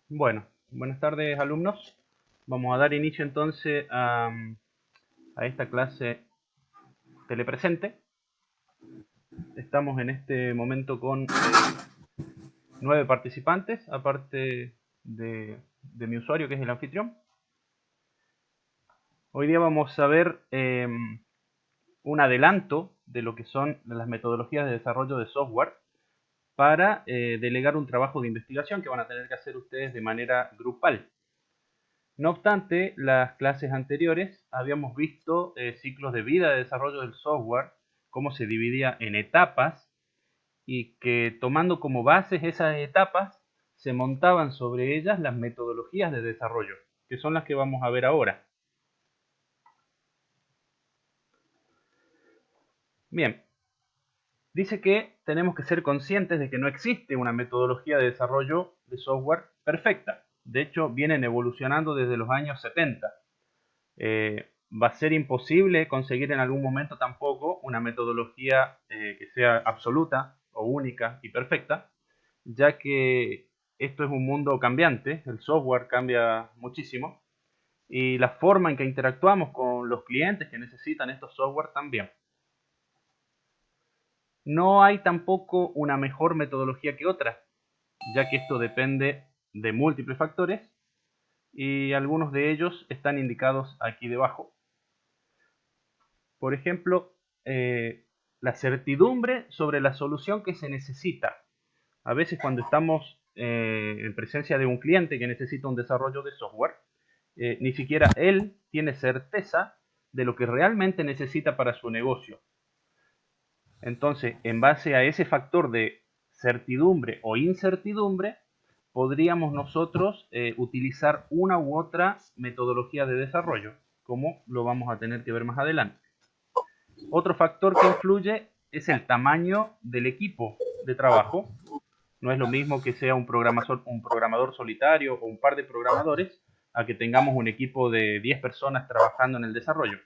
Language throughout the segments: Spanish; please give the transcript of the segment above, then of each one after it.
Bueno, buenas tardes alumnos. Vamos a dar inicio entonces a esta clase telepresente. Estamos en este momento con 9 participantes, aparte de mi usuario que es el anfitrión. Hoy día vamos a ver un adelanto de lo que son las metodologías de desarrollo de software para delegar un trabajo de investigación que van a tener que hacer ustedes de manera grupal. No obstante, las clases anteriores habíamos visto ciclos de vida de desarrollo del software, cómo se dividía en etapas y que tomando como bases esas etapas se montaban sobre ellas las metodologías de desarrollo, que son las que vamos a ver ahora. Bien, dice que tenemos que ser conscientes de que no existe una metodología de desarrollo de software perfecta. De hecho, vienen evolucionando desde los años 70. Va a ser imposible conseguir en algún momento tampoco una metodología que sea absoluta o única y perfecta, ya que esto es un mundo cambiante, el software cambia muchísimo y la forma en que interactuamos con los clientes que necesitan estos software también. No hay tampoco una mejor metodología que otra, ya que esto depende de múltiples factores y algunos de ellos están indicados aquí debajo. Por ejemplo, la certidumbre sobre la solución que se necesita. A veces cuando estamos en presencia de un cliente que necesita un desarrollo de software, ni siquiera él tiene certeza de lo que realmente necesita para su negocio. Entonces, en base a ese factor de certidumbre o incertidumbre, podríamos nosotros utilizar una u otra metodología de desarrollo, como lo vamos a tener que ver más adelante. Otro factor que influye es el tamaño del equipo de trabajo. No es lo mismo que sea un programador solitario o un par de programadores a que tengamos un equipo de 10 personas trabajando en el desarrollo.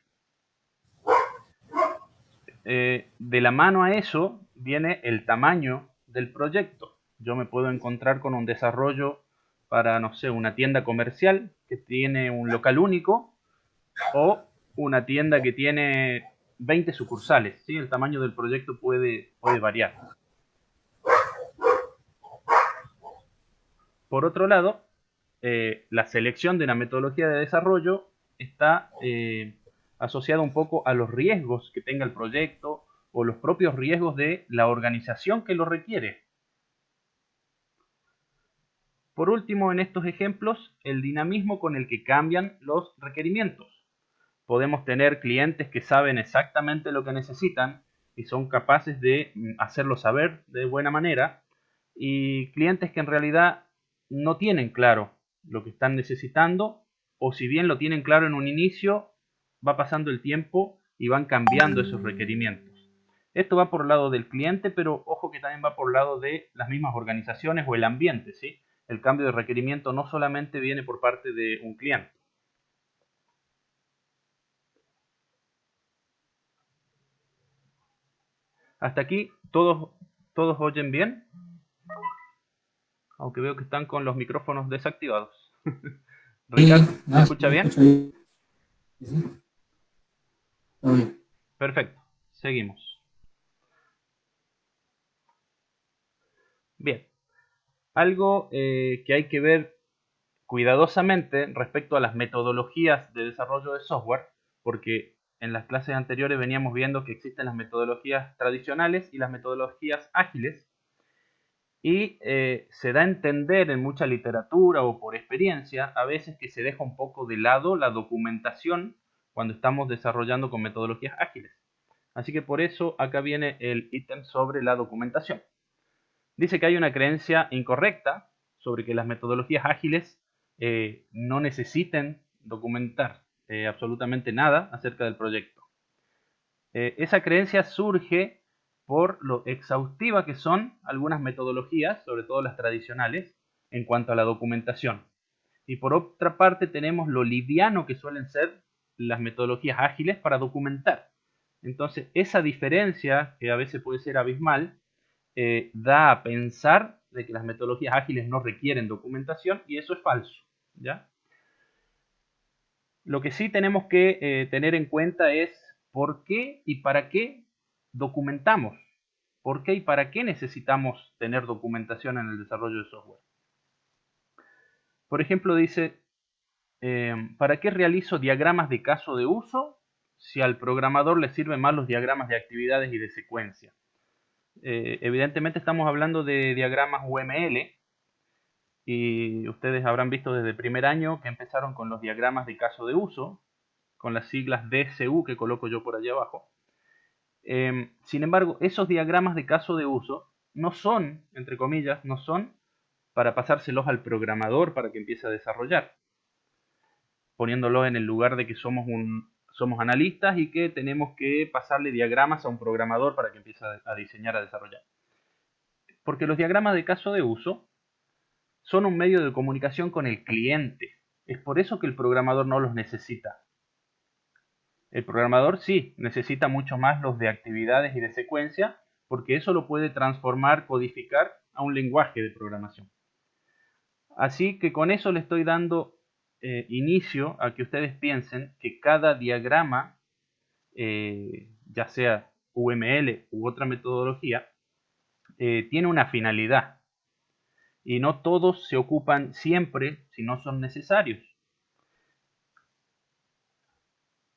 De la mano a eso viene el tamaño del proyecto. Yo me puedo encontrar con un desarrollo para, no sé, una tienda comercial que tiene un local único o una tienda que tiene 20 sucursales. ¿Sí? El tamaño del proyecto puede variar. Por otro lado, la selección de una metodología de desarrollo está asociada un poco a los riesgos que tenga el proyecto o los propios riesgos de la organización que lo requiere. Por último, en estos ejemplos, el dinamismo con el que cambian los requerimientos. Podemos tener clientes que saben exactamente lo que necesitan y son capaces de hacerlo saber de buena manera, y clientes que en realidad no tienen claro lo que están necesitando, o si bien lo tienen claro en un inicio, va pasando el tiempo y van cambiando esos requerimientos. Esto va por el lado del cliente, pero ojo que también va por el lado de las mismas organizaciones o el ambiente, ¿sí? El cambio de requerimiento no solamente viene por parte de un cliente. Hasta aquí, ¿todos oyen bien? Aunque veo que están con los micrófonos desactivados. Sí, Ricardo, ¿se no, sí, escucha me bien? escucho bien. Sí, sí, todo bien. Perfecto, seguimos. Bien, algo que hay que ver cuidadosamente respecto a las metodologías de desarrollo de software, porque en las clases anteriores veníamos viendo que existen las metodologías tradicionales y las metodologías ágiles, y se da a entender en mucha literatura o por experiencia a veces que se deja un poco de lado la documentación cuando estamos desarrollando con metodologías ágiles. Así que por eso acá viene el ítem sobre la documentación. Dice que hay una creencia incorrecta sobre que las metodologías ágiles no necesiten documentar absolutamente nada acerca del proyecto. Esa creencia surge por lo exhaustiva que son algunas metodologías, sobre todo las tradicionales, en cuanto a la documentación. Y por otra parte tenemos lo liviano que suelen ser las metodologías ágiles para documentar. Entonces, esa diferencia, que a veces puede ser abismal, da a pensar de que las metodologías ágiles no requieren documentación, y eso es falso, ¿ya? Lo que sí tenemos que tener en cuenta es por qué y para qué documentamos. ¿Por qué y para qué necesitamos tener documentación en el desarrollo de software? Por ejemplo, dice, ¿para qué realizo diagramas de caso de uso si al programador le sirven más los diagramas de actividades y de secuencia? Evidentemente estamos hablando de diagramas UML, y ustedes habrán visto desde el primer año que empezaron con los diagramas de caso de uso, con las siglas DCU que coloco yo por allá abajo. Sin embargo, esos diagramas de caso de uso no son, entre comillas, no son para pasárselos al programador para que empiece a desarrollar, poniéndolo en el lugar de que somos analistas y que tenemos que pasarle diagramas a un programador para que empiece a diseñar, a desarrollar. Porque los diagramas de caso de uso son un medio de comunicación con el cliente. Es por eso que el programador no los necesita. El programador sí necesita mucho más los de actividades y de secuencia, porque eso lo puede transformar, codificar a un lenguaje de programación. Así que con eso le estoy dando inicio a que ustedes piensen que cada diagrama, ya sea UML u otra metodología, tiene una finalidad. Y no todos se ocupan siempre si no son necesarios.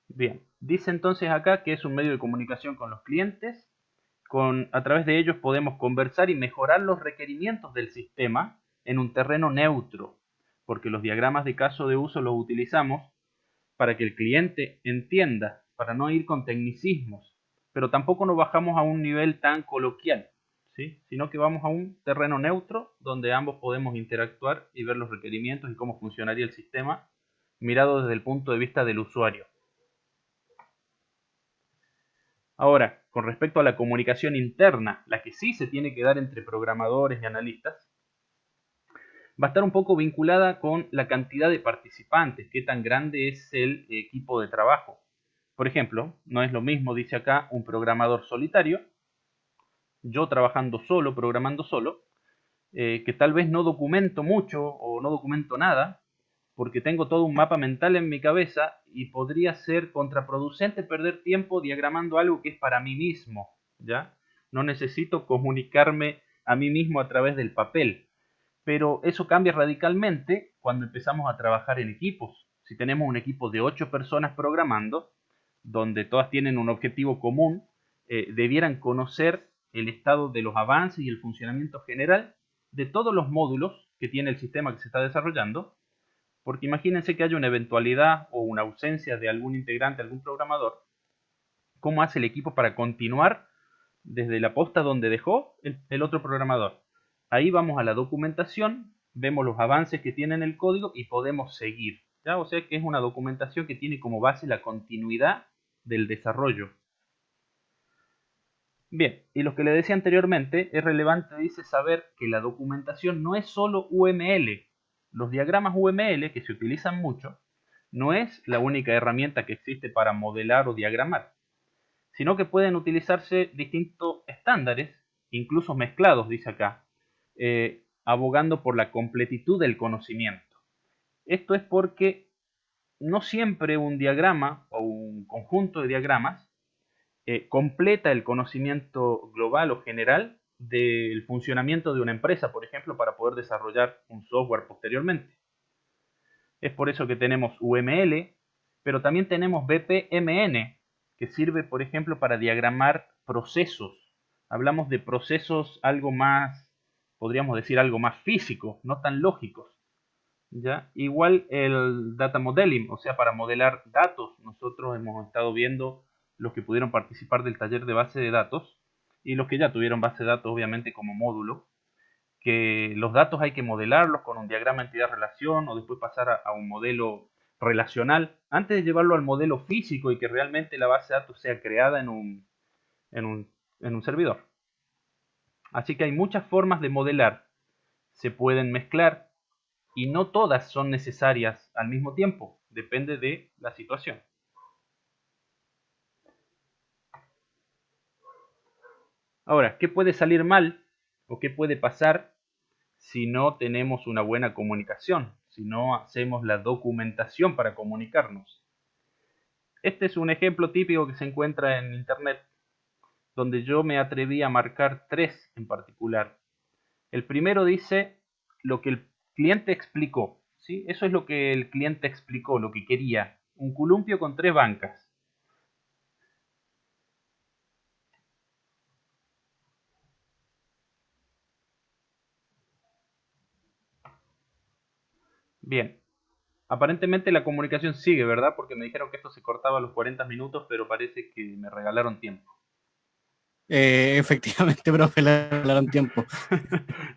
Bien, dice entonces acá que es un medio de comunicación con los clientes. A través de ellos podemos conversar y mejorar los requerimientos del sistema en un terreno neutro, porque los diagramas de caso de uso los utilizamos para que el cliente entienda, para no ir con tecnicismos, pero tampoco nos bajamos a un nivel tan coloquial, ¿sí? Sino que vamos a un terreno neutro donde ambos podemos interactuar y ver los requerimientos y cómo funcionaría el sistema mirado desde el punto de vista del usuario. Ahora, con respecto a la comunicación interna, la que sí se tiene que dar entre programadores y analistas, va a estar un poco vinculada con la cantidad de participantes, qué tan grande es el equipo de trabajo. Por ejemplo, no es lo mismo, dice acá, un programador solitario, yo trabajando solo, programando solo, que tal vez no documento mucho o no documento nada, porque tengo todo un mapa mental en mi cabeza y podría ser contraproducente perder tiempo diagramando algo que es para mí mismo, ¿ya? No necesito comunicarme a mí mismo a través del papel, pero eso cambia radicalmente cuando empezamos a trabajar en equipos. Si tenemos un equipo de 8 personas programando, donde todas tienen un objetivo común, debieran conocer el estado de los avances y el funcionamiento general de todos los módulos que tiene el sistema que se está desarrollando, porque imagínense que haya una eventualidad o una ausencia de algún integrante, algún programador, ¿cómo hace el equipo para continuar desde la posta donde dejó el otro programador? Ahí vamos a la documentación, vemos los avances que tiene en el código y podemos seguir, ¿ya? O sea que es una documentación que tiene como base la continuidad del desarrollo. Bien, y lo que le decía anteriormente, es relevante, dice, saber que la documentación no es solo UML. Los diagramas UML, que se utilizan mucho, no es la única herramienta que existe para modelar o diagramar, sino que pueden utilizarse distintos estándares, incluso mezclados, dice acá, abogando por la completitud del conocimiento. Esto es porque no siempre un diagrama o un conjunto de diagramas completa el conocimiento global o general del funcionamiento de una empresa, por ejemplo, para poder desarrollar un software posteriormente. Es por eso que tenemos UML, pero también tenemos BPMN, que sirve, por ejemplo, para diagramar procesos. Hablamos de procesos algo más, podríamos decir algo más físicos, no tan lógicos, ¿ya? Igual el data modeling, o sea, para modelar datos. Nosotros hemos estado viendo los que pudieron participar del taller de base de datos y los que ya tuvieron base de datos, obviamente, como módulo, que los datos hay que modelarlos con un diagrama entidad-relación o después pasar a un modelo relacional antes de llevarlo al modelo físico y que realmente la base de datos sea creada en un servidor. Así que hay muchas formas de modelar. Se pueden mezclar y no todas son necesarias al mismo tiempo, depende de la situación. Ahora, ¿qué puede salir mal o qué puede pasar si no tenemos una buena comunicación, si no hacemos la documentación para comunicarnos. Este es un ejemplo típico que se encuentra en internet, donde yo me atreví a marcar 3 en particular. El primero dice lo que el cliente explicó, ¿sí? Eso es lo que el cliente explicó, lo que quería. Un columpio con 3 bancas. Bien, aparentemente la comunicación sigue, ¿verdad? Porque me dijeron que esto se cortaba a los 40 minutos, pero parece que me regalaron tiempo. Efectivamente, profe, le hablaron tiempo.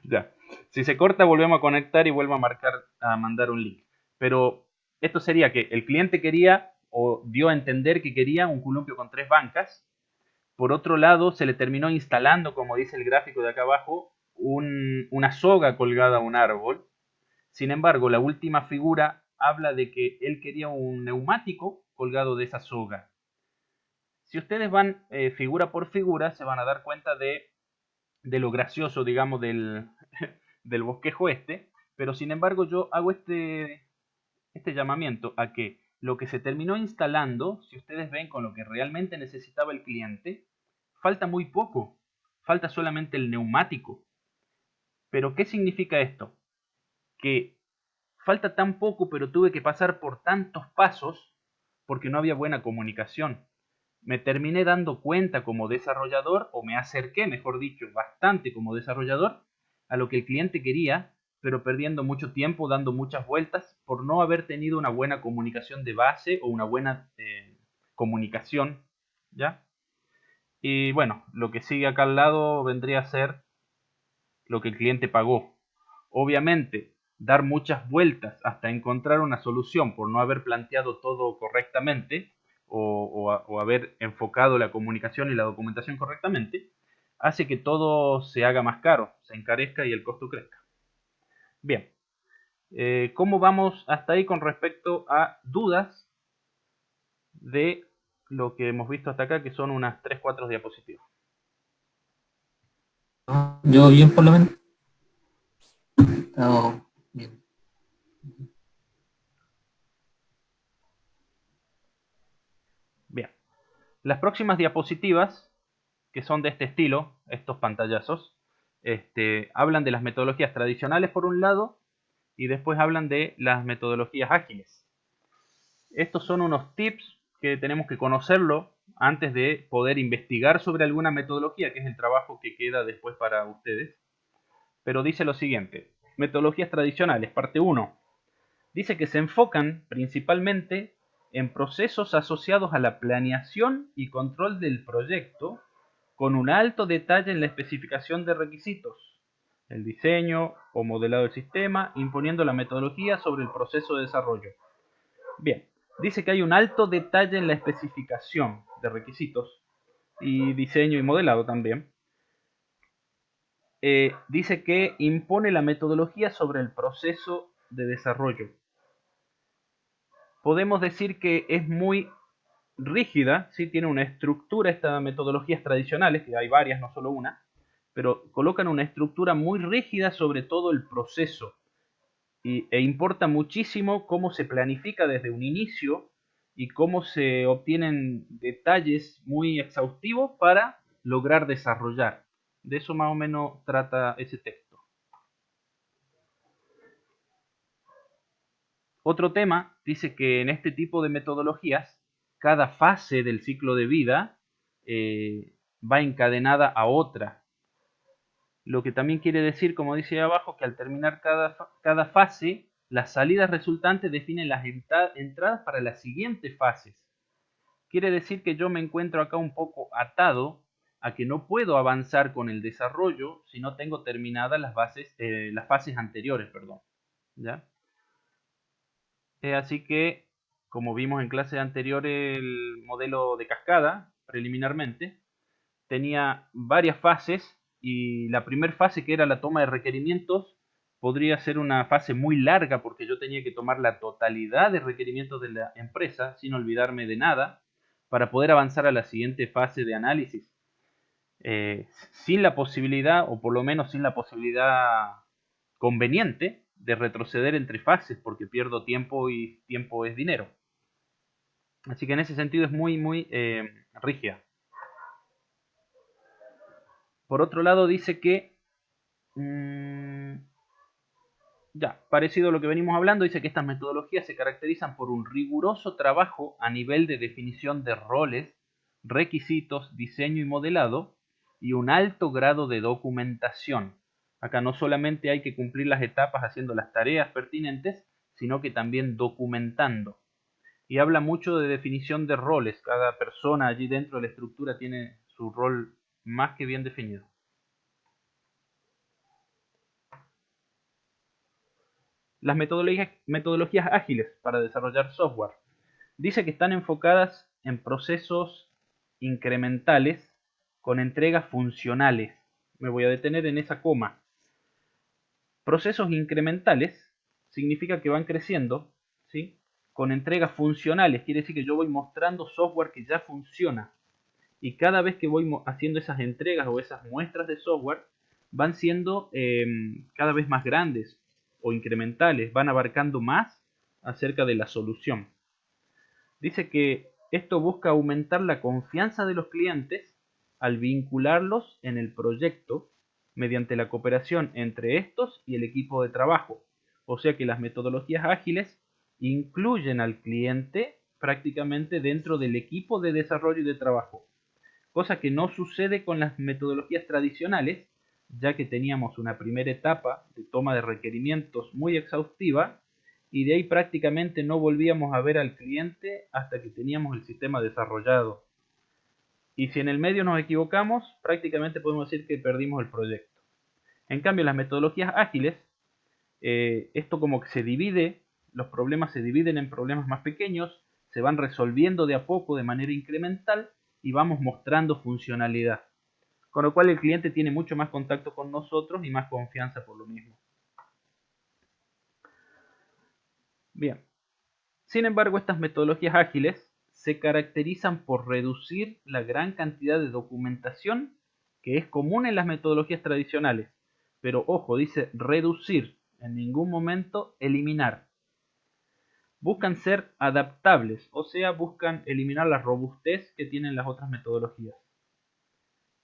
Ya. Si se corta, volvemos a conectar y vuelvo a marcar, a mandar un link. Pero esto sería que el cliente quería o dio a entender que quería un columpio con 3 bancas. Por otro lado, se le terminó instalando, como dice el gráfico de acá abajo, una soga colgada a un árbol. Sin embargo, la última figura habla de que él quería un neumático colgado de esa soga. Si ustedes van figura por figura, se van a dar cuenta de lo gracioso, digamos, del bosquejo este, pero sin embargo yo hago este llamamiento a que lo que se terminó instalando, si ustedes ven con lo que realmente necesitaba el cliente, falta muy poco, falta solamente el neumático. Pero ¿qué significa esto? Que falta tan poco, pero tuve que pasar por tantos pasos porque no había buena comunicación. Me terminé dando cuenta como desarrollador, o me acerqué, mejor dicho, bastante como desarrollador, a lo que el cliente quería, pero perdiendo mucho tiempo, dando muchas vueltas, por no haber tenido una buena comunicación de base o una buena comunicación, ¿ya? Y bueno, lo que sigue acá al lado vendría a ser lo que el cliente pagó. Obviamente, dar muchas vueltas hasta encontrar una solución por no haber planteado todo correctamente o haber enfocado la comunicación y la documentación correctamente, hace que todo se haga más caro, se encarezca y el costo crezca. Bien, ¿cómo vamos hasta ahí con respecto a dudas de lo que hemos visto hasta acá, que son unas 3-4 diapositivas? Yo bien por lo menos. Estamos bien. Bien, las próximas diapositivas, que son de este estilo, estos pantallazos, hablan de las metodologías tradicionales por un lado y después hablan de las metodologías ágiles. Estos son unos tips que tenemos que conocerlo antes de poder investigar sobre alguna metodología, que es el trabajo que queda después para ustedes. Pero dice lo siguiente: metodologías tradicionales, parte 1. Dice que se enfocan principalmente en procesos asociados a la planeación y control del proyecto, con un alto detalle en la especificación de requisitos, el diseño o modelado del sistema, imponiendo la metodología sobre el proceso de desarrollo. Bien, dice que hay un alto detalle en la especificación de requisitos y diseño y modelado también. Dice que impone la metodología sobre el proceso de desarrollo. Podemos decir que es muy rígida, ¿sí? Tiene una estructura, estas metodologías tradicionales, que hay varias, no solo una, pero colocan una estructura muy rígida sobre todo el proceso e importa muchísimo cómo se planifica desde un inicio y cómo se obtienen detalles muy exhaustivos para lograr desarrollar. De eso más o menos trata ese texto. Otro tema dice que en este tipo de metodologías, cada fase del ciclo de vida va encadenada a otra. Lo que también quiere decir, como dice ahí abajo, que al terminar cada fase, las salidas resultantes definen las entradas para las siguientes fases. Quiere decir que yo me encuentro acá un poco atado a que no puedo avanzar con el desarrollo si no tengo terminadas las fases anteriores, perdón. ¿Ya? Así que, como vimos en clases anteriores, el modelo de cascada, preliminarmente, tenía varias fases y la primera fase, que era la toma de requerimientos, podría ser una fase muy larga porque yo tenía que tomar la totalidad de requerimientos de la empresa sin olvidarme de nada para poder avanzar a la siguiente fase de análisis. sin la posibilidad, o por lo menos sin la posibilidad conveniente, de retroceder entre fases, porque pierdo tiempo y tiempo es dinero. Así que en ese sentido es muy rígida. Por otro lado dice que, ya, parecido a lo que venimos hablando, dice que estas metodologías se caracterizan por un riguroso trabajo a nivel de definición de roles, requisitos, diseño y modelado, y un alto grado de documentación. Acá no solamente hay que cumplir las etapas haciendo las tareas pertinentes, sino que también documentando. Y habla mucho de definición de roles. Cada persona allí dentro de la estructura tiene su rol más que bien definido. Las metodologías ágiles para desarrollar software. Dice que están enfocadas en procesos incrementales con entregas funcionales. Me voy a detener en esa coma. Procesos incrementales significa que van creciendo, ¿sí? Con entregas funcionales, quiere decir que yo voy mostrando software que ya funciona. Y cada vez que voy haciendo esas entregas o esas muestras de software, van siendo cada vez más grandes o incrementales, van abarcando más acerca de la solución. Dice que esto busca aumentar la confianza de los clientes al vincularlos en el proyecto mediante la cooperación entre estos y el equipo de trabajo. O sea que las metodologías ágiles incluyen al cliente prácticamente dentro del equipo de desarrollo y de trabajo, cosa que no sucede con las metodologías tradicionales, ya que teníamos una primera etapa de toma de requerimientos muy exhaustiva y de ahí prácticamente no volvíamos a ver al cliente hasta que teníamos el sistema desarrollado. Y si en el medio nos equivocamos, prácticamente podemos decir que perdimos el proyecto. En cambio, las metodologías ágiles, esto como que se divide, los problemas se dividen en problemas más pequeños, se van resolviendo de a poco de manera incremental y vamos mostrando funcionalidad. Con lo cual el cliente tiene mucho más contacto con nosotros y más confianza por lo mismo. Bien. Sin embargo, estas metodologías ágiles se caracterizan por reducir la gran cantidad de documentación que es común en las metodologías tradicionales. Pero ojo, dice reducir, en ningún momento eliminar. Buscan ser adaptables, o sea, buscan eliminar la robustez que tienen las otras metodologías.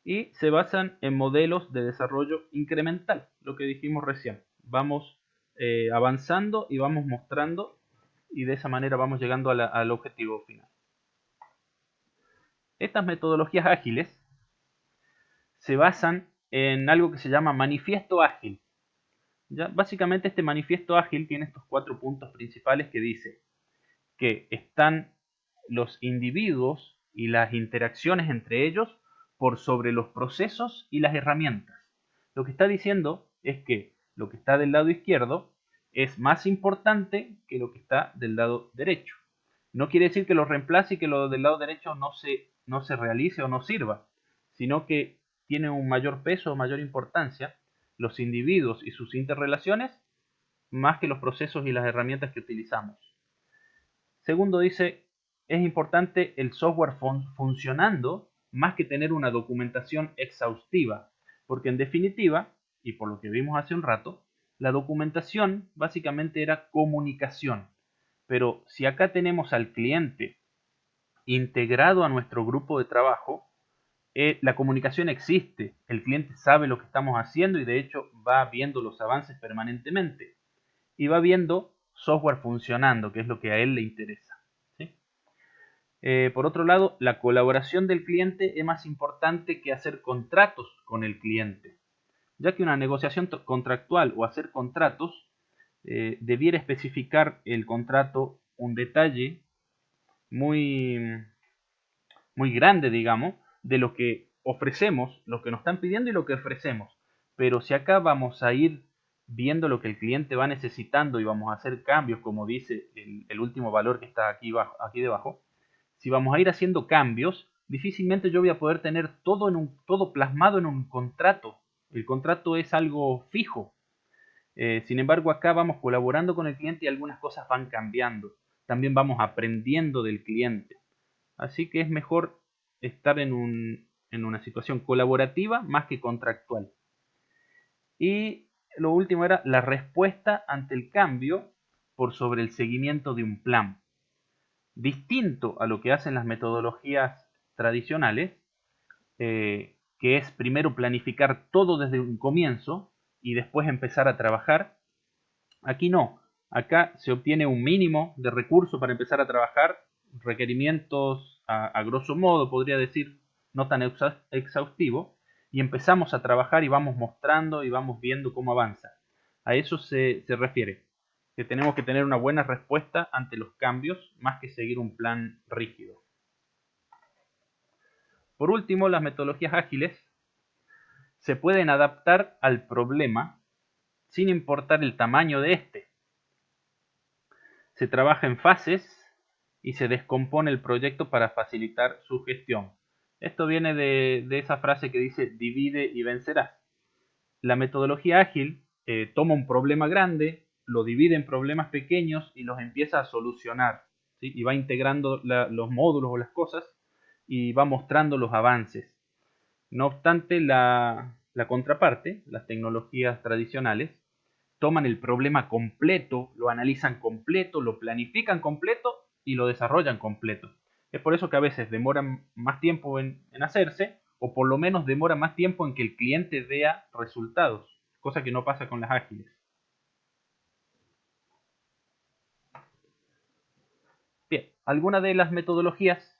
Y se basan en modelos de desarrollo incremental, lo que dijimos recién. Vamos avanzando y vamos mostrando y de esa manera vamos llegando al objetivo final. Estas metodologías ágiles se basan en algo que se llama manifiesto ágil. ¿Ya? Básicamente este manifiesto ágil tiene estos 4 puntos principales que dice que están los individuos y las interacciones entre ellos por sobre los procesos y las herramientas. Lo que está diciendo es que lo que está del lado izquierdo es más importante que lo que está del lado derecho. No quiere decir que lo reemplace y que lo del lado derecho no se realice o no sirva, sino que tiene un mayor peso o mayor importancia los individuos y sus interrelaciones más que los procesos y las herramientas que utilizamos. Segundo dice, es importante el software funcionando más que tener una documentación exhaustiva, porque en definitiva, y por lo que vimos hace un rato, la documentación básicamente era comunicación. Pero si acá tenemos al cliente integrado a nuestro grupo de trabajo, la comunicación existe, el cliente sabe lo que estamos haciendo y de hecho va viendo los avances permanentemente y va viendo software funcionando, que es lo que a él le interesa. ¿Sí? Por otro lado, la colaboración del cliente es más importante que hacer contratos con el cliente, ya que una negociación contractual o hacer contratos debiera especificar el contrato un detalle muy, muy grande, digamos, de lo que ofrecemos, lo que nos están pidiendo y lo que ofrecemos. Pero si acá vamos a ir viendo lo que el cliente va necesitando y vamos a hacer cambios, como dice el último valor que está aquí debajo, si vamos a ir haciendo cambios, difícilmente yo voy a poder tener todo plasmado en un contrato. El contrato es algo fijo. Sin embargo, acá vamos colaborando con el cliente y algunas cosas van cambiando. También vamos aprendiendo del cliente. Así que es mejor estar en en una situación colaborativa más que contractual. Y lo último era la respuesta ante el cambio por sobre el seguimiento de un plan. Distinto a lo que hacen las metodologías tradicionales, que es primero planificar todo desde un comienzo y después empezar a trabajar. Aquí no, acá se obtiene un mínimo de recursos para empezar a trabajar, requerimientos a grosso modo, podría decir, no tan exhaustivo, y empezamos a trabajar y vamos mostrando y vamos viendo cómo avanza. A eso se refiere, que tenemos que tener una buena respuesta ante los cambios, más que seguir un plan rígido. Por último, las metodologías ágiles se pueden adaptar al problema sin importar el tamaño de este. Se trabaja en fases y se descompone el proyecto para facilitar su gestión. Esto viene de esa frase que dice divide y vencerás. La metodología ágil toma un problema grande, lo divide en problemas pequeños y los empieza a solucionar, ¿sí? Y va integrando los módulos o las cosas y va mostrando los avances. No obstante, la contraparte, las tecnologías tradicionales, toman el problema completo, lo analizan completo, lo planifican completo y lo desarrollan completo. Es por eso que a veces demoran más tiempo en hacerse, o por lo menos demora más tiempo en que el cliente vea resultados, cosa que no pasa con las ágiles. Bien, algunas de las metodologías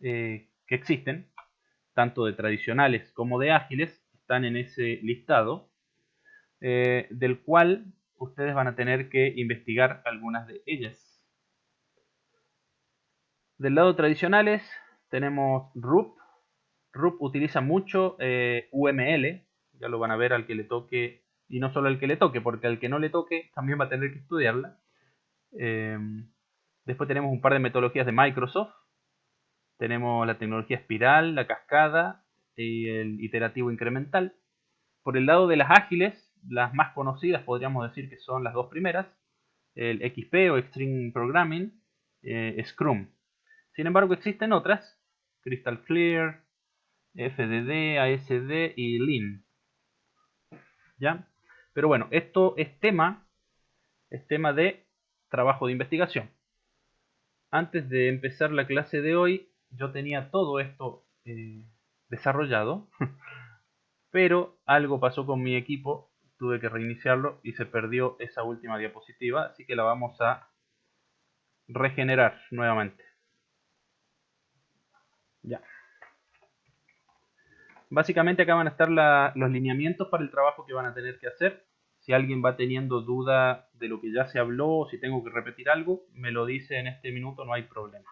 que existen, tanto de tradicionales como de ágiles, están en ese listado, del cual ustedes van a tener que investigar algunas de ellas. Del lado tradicionales tenemos RUP. RUP utiliza mucho UML, ya lo van a ver al que le toque, y no solo al que le toque, porque al que no le toque también va a tener que estudiarla. Después tenemos un par de metodologías de Microsoft. Tenemos la tecnología espiral, la cascada y el iterativo incremental. Por el lado de las ágiles, las más conocidas podríamos decir que son las dos primeras, el XP o Extreme Programming, Scrum. Sin embargo, existen otras, Crystal Clear, FDD, ASD y Lean. ¿Ya? Pero bueno, esto es tema de trabajo de investigación. Antes de empezar la clase de hoy, yo tenía todo esto desarrollado, pero algo pasó con mi equipo, tuve que reiniciarlo y se perdió esa última diapositiva, así que la vamos a regenerar nuevamente. Ya. Básicamente acá van a estar los lineamientos para el trabajo que van a tener que hacer. Si alguien va teniendo duda de lo que ya se habló o si tengo que repetir algo, me lo dice en este minuto, no hay problema.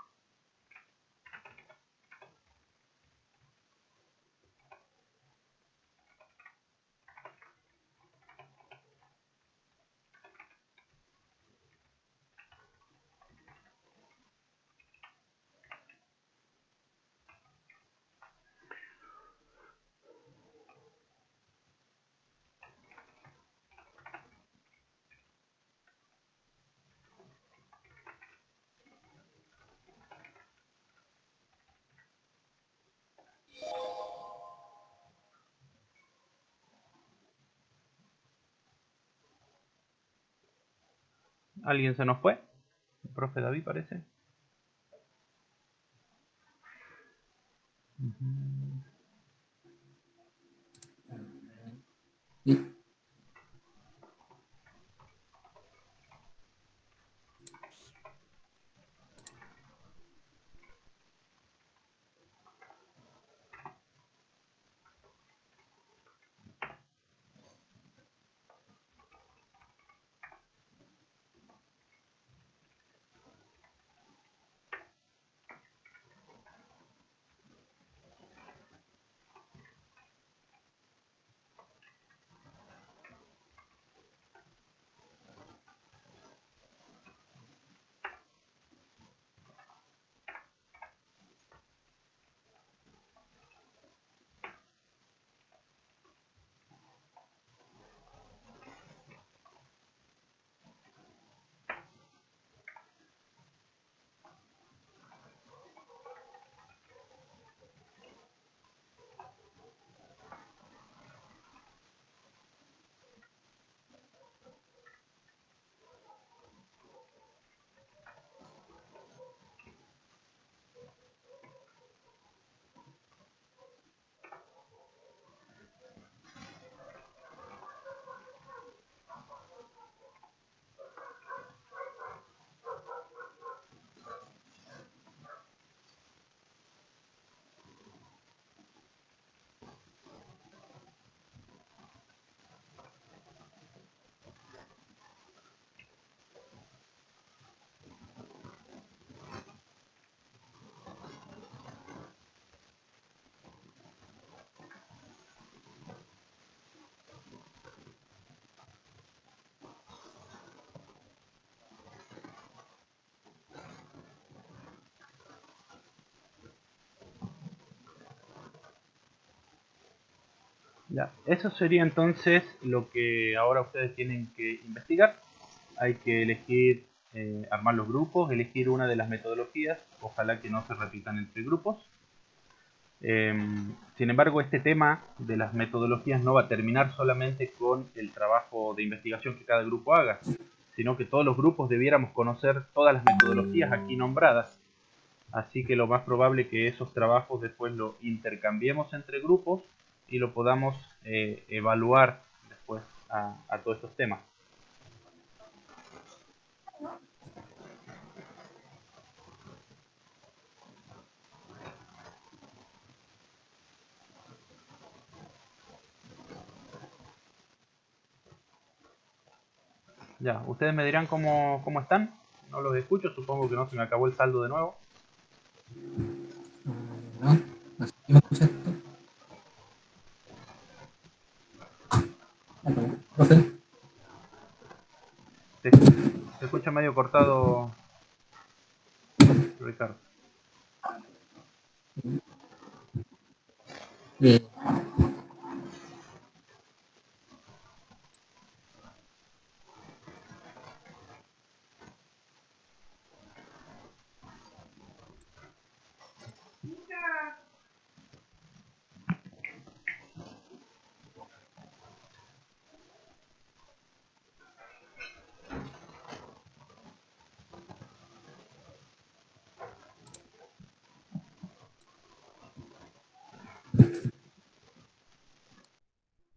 ¿Alguien se nos fue? El profe David parece. Sí. Ya, eso sería entonces lo que ahora ustedes tienen que investigar. Hay que elegir, armar los grupos, elegir una de las metodologías, ojalá que no se repitan entre grupos. Sin embargo, este tema de las metodologías no va a terminar solamente con el trabajo de investigación que cada grupo haga, sino que todos los grupos debiéramos conocer todas las metodologías aquí nombradas. Así que lo más probable es que esos trabajos después lo intercambiemos entre grupos y lo podamos evaluar después a todos estos temas. Ya, ustedes me dirán cómo están. No los escucho, supongo que no se me acabó el saldo de nuevo. No, no sé si me escuchas tú. Aló, profe. Se escucha medio cortado, Ricardo. Eh,